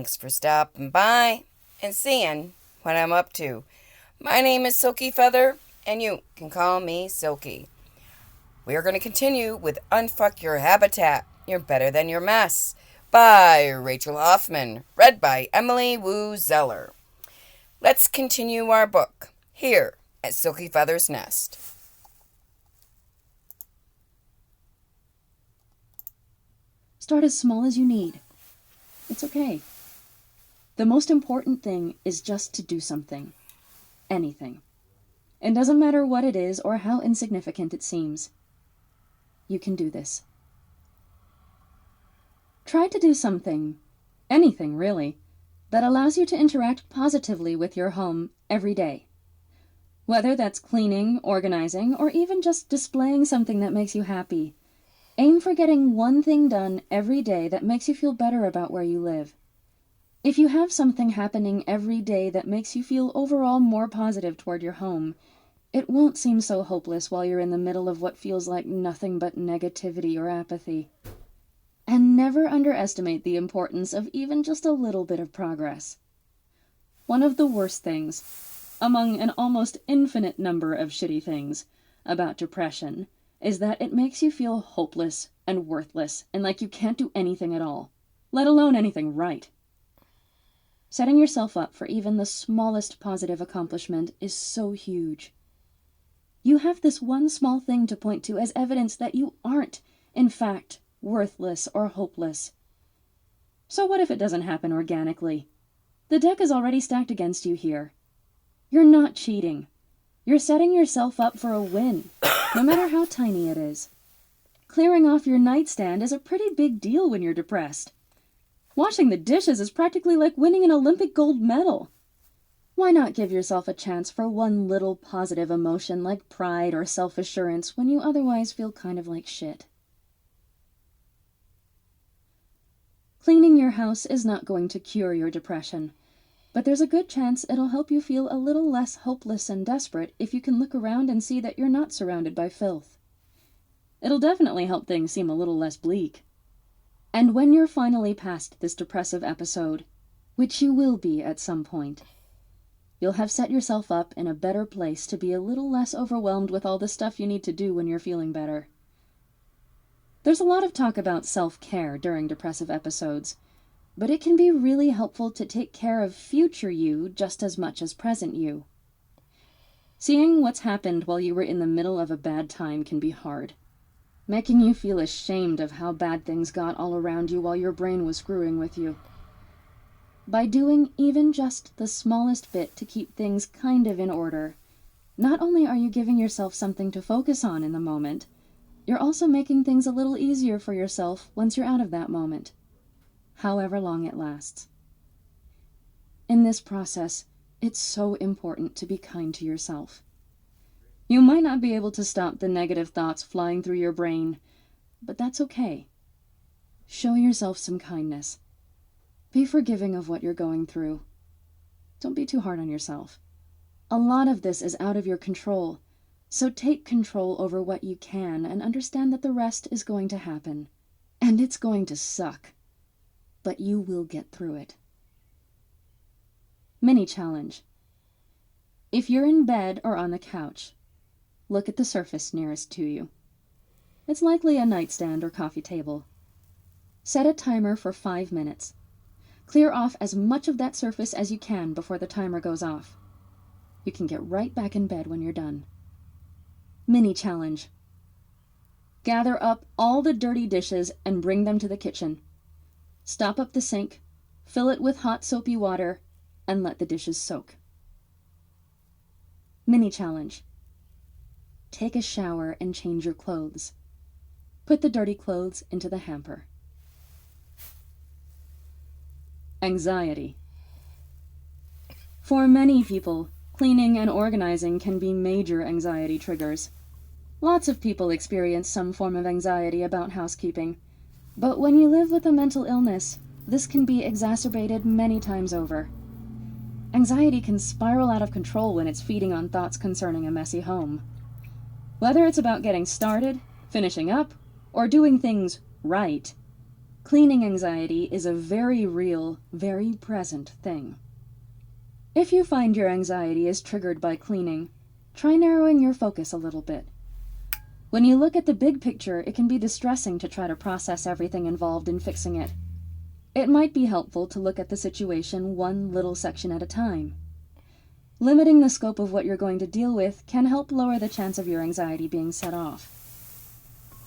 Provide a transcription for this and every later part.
Thanks for stopping by and seeing what I'm up to. My name is Silky Feather, and you can call me Silky. We are going to continue with Unfuck Your Habitat, You're Better Than Your Mess, by Rachel Hoffman, read by Emily Woo Zeller. Let's continue our book here at Silky Feather's Nest. Start as small as you need. It's okay. The most important thing is just to do something. Anything. It doesn't matter what it is or how insignificant it seems. You can do this. Try to do something, anything really, that allows you to interact positively with your home every day. Whether that's cleaning, organizing, or even just displaying something that makes you happy. Aim for getting one thing done every day that makes you feel better about where you live. If you have something happening every day that makes you feel overall more positive toward your home, it won't seem so hopeless while you're in the middle of what feels like nothing but negativity or apathy. And never underestimate the importance of even just a little bit of progress. One of the worst things, among an almost infinite number of shitty things, about depression is that it makes you feel hopeless and worthless and like you can't do anything at all, let alone anything right. Setting yourself up for even the smallest positive accomplishment is so huge. You have this one small thing to point to as evidence that you aren't, in fact, worthless or hopeless. So what if it doesn't happen organically? The deck is already stacked against you here. You're not cheating. You're setting yourself up for a win, no matter how tiny it is. Clearing off your nightstand is a pretty big deal when you're depressed. Washing the dishes is practically like winning an Olympic gold medal. Why not give yourself a chance for one little positive emotion like pride or self-assurance when you otherwise feel kind of like shit? Cleaning your house is not going to cure your depression. But there's a good chance it'll help you feel a little less hopeless and desperate if you can look around and see that you're not surrounded by filth. It'll definitely help things seem a little less bleak. And when you're finally past this depressive episode, which you will be at some point, you'll have set yourself up in a better place to be a little less overwhelmed with all the stuff you need to do when you're feeling better. There's a lot of talk about self-care during depressive episodes, but it can be really helpful to take care of future you just as much as present you. Seeing what's happened while you were in the middle of a bad time can be hard, making you feel ashamed of how bad things got all around you while your brain was screwing with you. By doing even just the smallest bit to keep things kind of in order, not only are you giving yourself something to focus on in the moment, you're also making things a little easier for yourself once you're out of that moment, however long it lasts. In this process, it's so important to be kind to yourself. You might not be able to stop the negative thoughts flying through your brain, but that's okay. Show yourself some kindness. Be forgiving of what you're going through. Don't be too hard on yourself. A lot of this is out of your control, so take control over what you can and understand that the rest is going to happen. And it's going to suck. But you will get through it. Mini challenge. If you're in bed or on the couch, look at the surface nearest to you. It's likely a nightstand or coffee table. Set a timer for 5 minutes. Clear off as much of that surface as you can before the timer goes off. You can get right back in bed when you're done. Mini challenge. Gather up all the dirty dishes and bring them to the kitchen. Stop up the sink, fill it with hot soapy water, and let the dishes soak. Mini challenge. Take a shower and change your clothes. Put the dirty clothes into the hamper. Anxiety. For many people, cleaning and organizing can be major anxiety triggers. Lots of people experience some form of anxiety about housekeeping. But when you live with a mental illness, this can be exacerbated many times over. Anxiety can spiral out of control when it's feeding on thoughts concerning a messy home. Whether it's about getting started, finishing up, or doing things right, Cleaning anxiety is a very real, very present thing. If you find your anxiety is triggered by cleaning, try narrowing your focus a little bit. When you look at the big picture, it can be distressing to try to process everything involved in fixing it. It might be helpful to look at the situation one little section at a time. Limiting the scope of what you're going to deal with can help lower the chance of your anxiety being set off.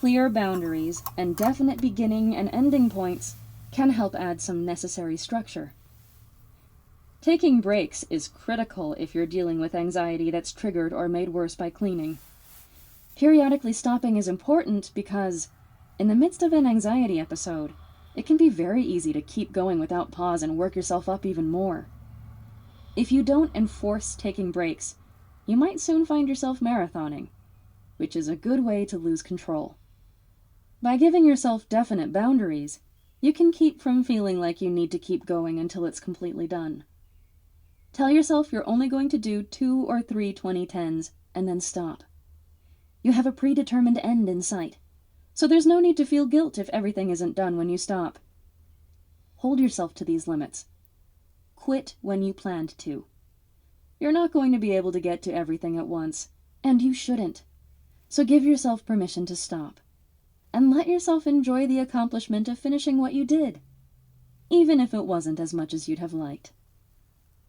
Clear boundaries and definite beginning and ending points can help add some necessary structure. Taking breaks is critical if you're dealing with anxiety that's triggered or made worse by cleaning. Periodically stopping is important because, in the midst of an anxiety episode, it can be very easy to keep going without pause and work yourself up even more. If you don't enforce taking breaks, you might soon find yourself marathoning, which is a good way to lose control. By giving yourself definite boundaries, you can keep from feeling like you need to keep going until it's completely done. Tell yourself you're only going to do 2 or 3 2010s and then stop. You have a predetermined end in sight, so there's no need to feel guilt if everything isn't done when you stop. Hold yourself to these limits. Quit when you planned to. You're not going to be able to get to everything at once, and you shouldn't. So give yourself permission to stop, and let yourself enjoy the accomplishment of finishing what you did, even if it wasn't as much as you'd have liked.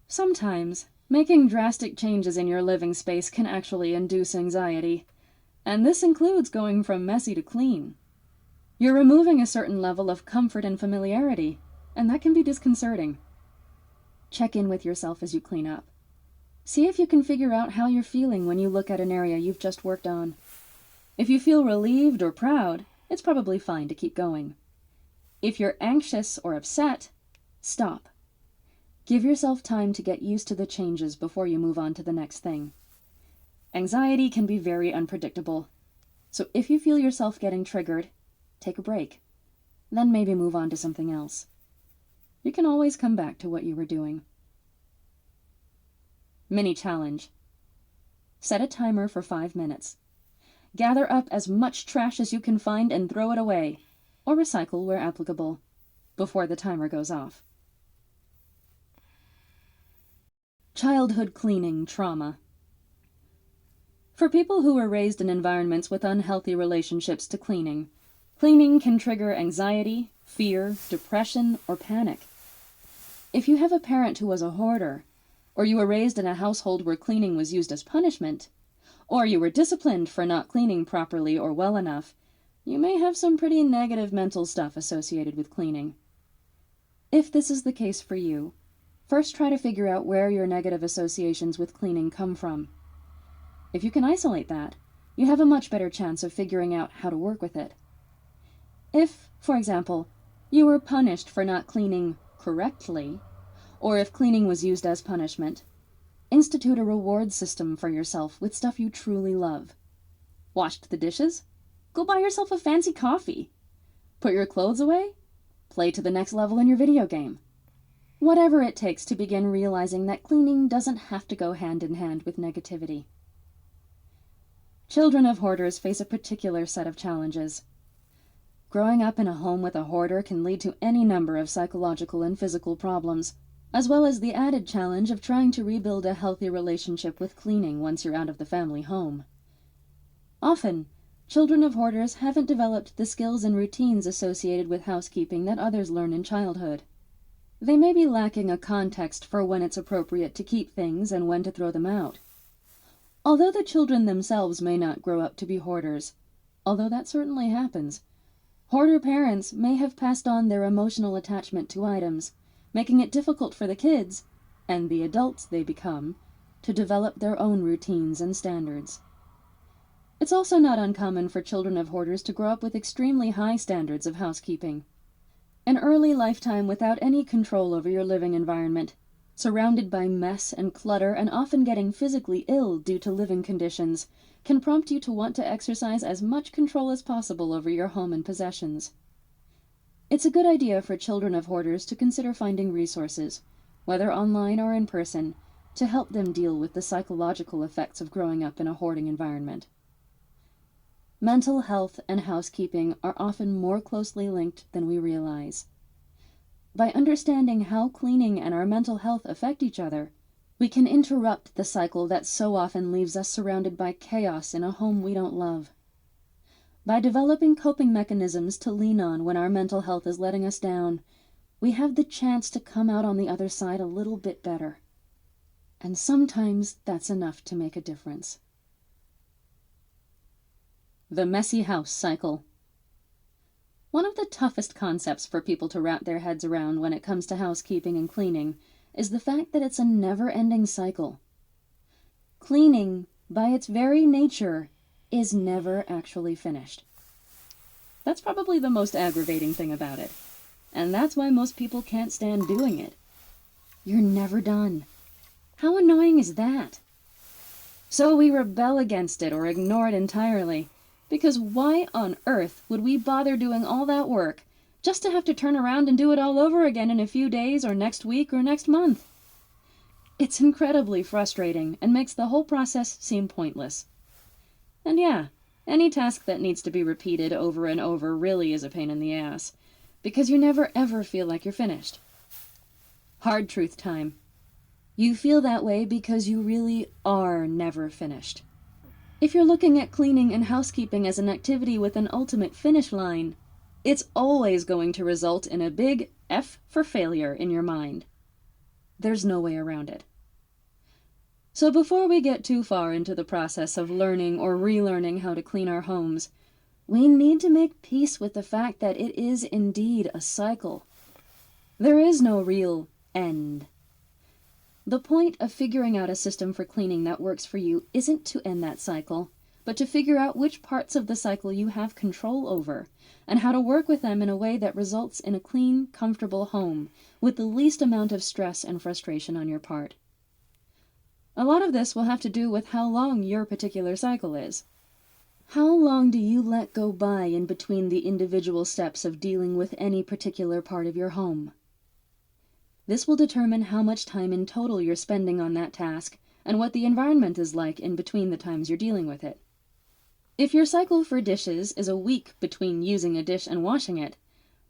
Sometimes, making drastic changes in your living space can actually induce anxiety, and this includes going from messy to clean. You're removing a certain level of comfort and familiarity, and that can be disconcerting. Check in with yourself as you clean up. See if you can figure out how you're feeling when you look at an area you've just worked on. If you feel relieved or proud, it's probably fine to keep going. If you're anxious or upset, stop. Give yourself time to get used to the changes before you move on to the next thing. Anxiety can be very unpredictable, so if you feel yourself getting triggered, take a break. Then maybe move on to something else. You can always come back to what you were doing. Mini challenge. Set a timer for 5 minutes. Gather up as much trash as you can find and throw it away, or recycle where applicable, before the timer goes off. Childhood cleaning trauma. For people who were raised in environments with unhealthy relationships to cleaning, cleaning can trigger anxiety, fear, depression, or panic. If you have a parent who was a hoarder, or you were raised in a household where cleaning was used as punishment, or you were disciplined for not cleaning properly or well enough, you may have some pretty negative mental stuff associated with cleaning. If this is the case for you, first try to figure out where your negative associations with cleaning come from. If you can isolate that, you have a much better chance of figuring out how to work with it. If, for example, you were punished for not cleaning correctly, or if cleaning was used as punishment, institute a reward system for yourself with stuff you truly love. Washed the dishes? Go buy yourself a fancy coffee. Put your clothes away? Play to the next level in your video game. Whatever it takes to begin realizing that cleaning doesn't have to go hand in hand with negativity. Children of hoarders face a particular set of challenges. Growing up in a home with a hoarder can lead to any number of psychological and physical problems, as well as the added challenge of trying to rebuild a healthy relationship with cleaning once you're out of the family home. Often, children of hoarders haven't developed the skills and routines associated with housekeeping that others learn in childhood. They may be lacking a context for when it's appropriate to keep things and when to throw them out. Although the children themselves may not grow up to be hoarders, although that certainly happens, hoarder parents may have passed on their emotional attachment to items, making it difficult for the kids, and the adults they become, to develop their own routines and standards. It's also not uncommon for children of hoarders to grow up with extremely high standards of housekeeping. An early lifetime without any control over your living environment, surrounded by mess and clutter and often getting physically ill due to living conditions, can prompt you to want to exercise as much control as possible over your home and possessions. It's a good idea for children of hoarders to consider finding resources, whether online or in person, to help them deal with the psychological effects of growing up in a hoarding environment. Mental health and housekeeping are often more closely linked than we realize. By understanding how cleaning and our mental health affect each other, we can interrupt the cycle that so often leaves us surrounded by chaos in a home we don't love. By developing coping mechanisms to lean on when our mental health is letting us down, we have the chance to come out on the other side a little bit better. And sometimes that's enough to make a difference. The messy house cycle. One of the toughest concepts for people to wrap their heads around when it comes to housekeeping and cleaning is the fact that it's a never-ending cycle. Cleaning, by its very nature, is never actually finished. That's probably the most aggravating thing about it, and that's why most people can't stand doing it. You're never done. How annoying is that? So we rebel against it or ignore it entirely. Because why on earth would we bother doing all that work just to have to turn around and do it all over again in a few days or next week or next month? It's incredibly frustrating and makes the whole process seem pointless. And yeah, any task that needs to be repeated over and over really is a pain in the ass, because you never ever feel like you're finished. Hard truth time. You feel that way because you really are never finished. If you're looking at cleaning and housekeeping as an activity with an ultimate finish line, it's always going to result in a big F for failure in your mind. There's no way around it. So before we get too far into the process of learning or relearning how to clean our homes, we need to make peace with the fact that it is indeed a cycle. There is no real end. The point of figuring out a system for cleaning that works for you isn't to end that cycle, but to figure out which parts of the cycle you have control over, and how to work with them in a way that results in a clean, comfortable home with the least amount of stress and frustration on your part. A lot of this will have to do with how long your particular cycle is. How long do you let go by in between the individual steps of dealing with any particular part of your home? This will determine how much time in total you're spending on that task and what the environment is like in between the times you're dealing with it. If your cycle for dishes is a week between using a dish and washing it,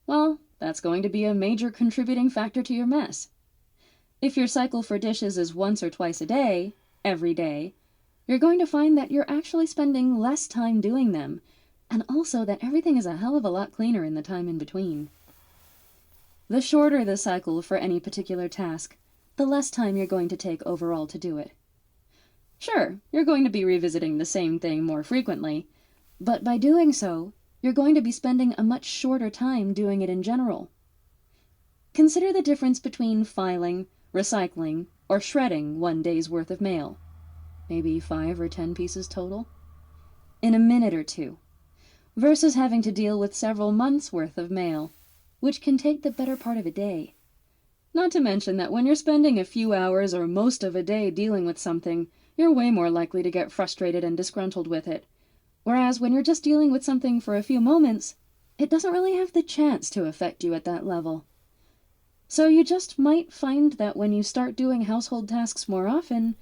well, that's going to be a major contributing factor to your mess. If your cycle for dishes is once or twice a day, every day, you're going to find that you're actually spending less time doing them, and also that everything is a hell of a lot cleaner in the time in between. The shorter the cycle for any particular task, the less time you're going to take overall to do it. Sure, you're going to be revisiting the same thing more frequently, but by doing so, you're going to be spending a much shorter time doing it in general. Consider the difference between filing, recycling, or shredding one day's worth of mail, maybe 5 or 10 pieces total, in a minute or two, versus having to deal with several months' worth of mail, which can take the better part of a day. Not to mention that when you're spending a few hours or most of a day dealing with something, you're way more likely to get frustrated and disgruntled with it. Whereas when you're just dealing with something for a few moments, it doesn't really have the chance to affect you at that level. So you just might find that when you start doing household tasks more often,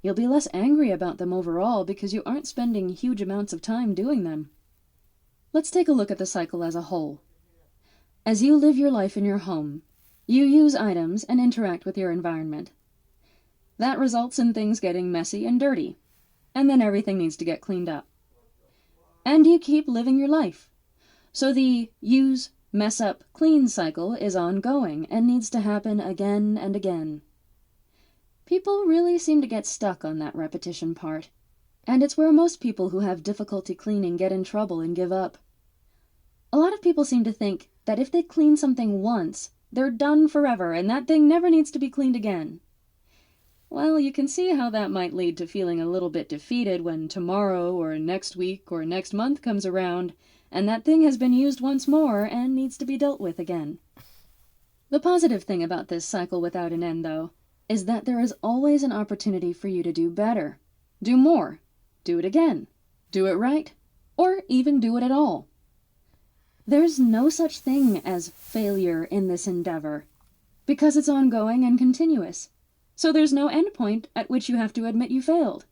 you'll be less angry about them overall because you aren't spending huge amounts of time doing them. Let's take a look at the cycle as a whole. As you live your life in your home, you use items and interact with your environment. That results in things getting messy and dirty, and then everything needs to get cleaned up. And you keep living your life. So the use, mess up, clean cycle is ongoing and needs to happen again and again. People really seem to get stuck on that repetition part, and it's where most people who have difficulty cleaning get in trouble and give up. A lot of people seem to think that if they clean something once, they're done forever and that thing never needs to be cleaned again. Well, you can see how that might lead to feeling a little bit defeated when tomorrow or next week or next month comes around and that thing has been used once more and needs to be dealt with again. The positive thing about this cycle without an end, though, is that there is always an opportunity for you to do better, do more, do it again, do it right, or even do it at all. There's no such thing as failure in this endeavor, because it's ongoing and continuous, so there's no end point at which you have to admit you failed.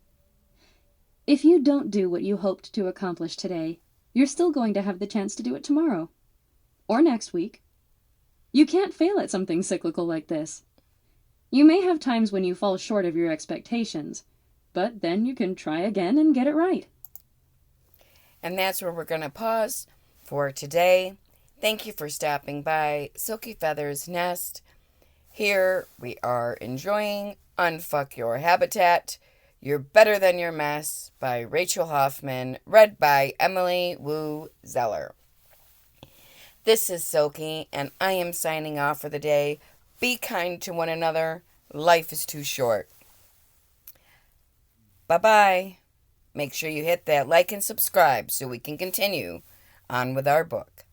If you don't do what you hoped to accomplish today, you're still going to have the chance to do it tomorrow. Or next week. You can't fail at something cyclical like this. You may have times when you fall short of your expectations, but then you can try again and get it right. And that's where we're going to pause for today. Thank you for stopping by Silky Feather's Nest. Here we are enjoying Unfuck Your Habitat, You're Better Than Your Mess by Rachel Hoffman, read by Emily Wu Zeller. This is Silky, and I am signing off for the day. Be kind to one another. Life is too short. Bye-bye. Make sure you hit that like and subscribe so we can continue on with our book.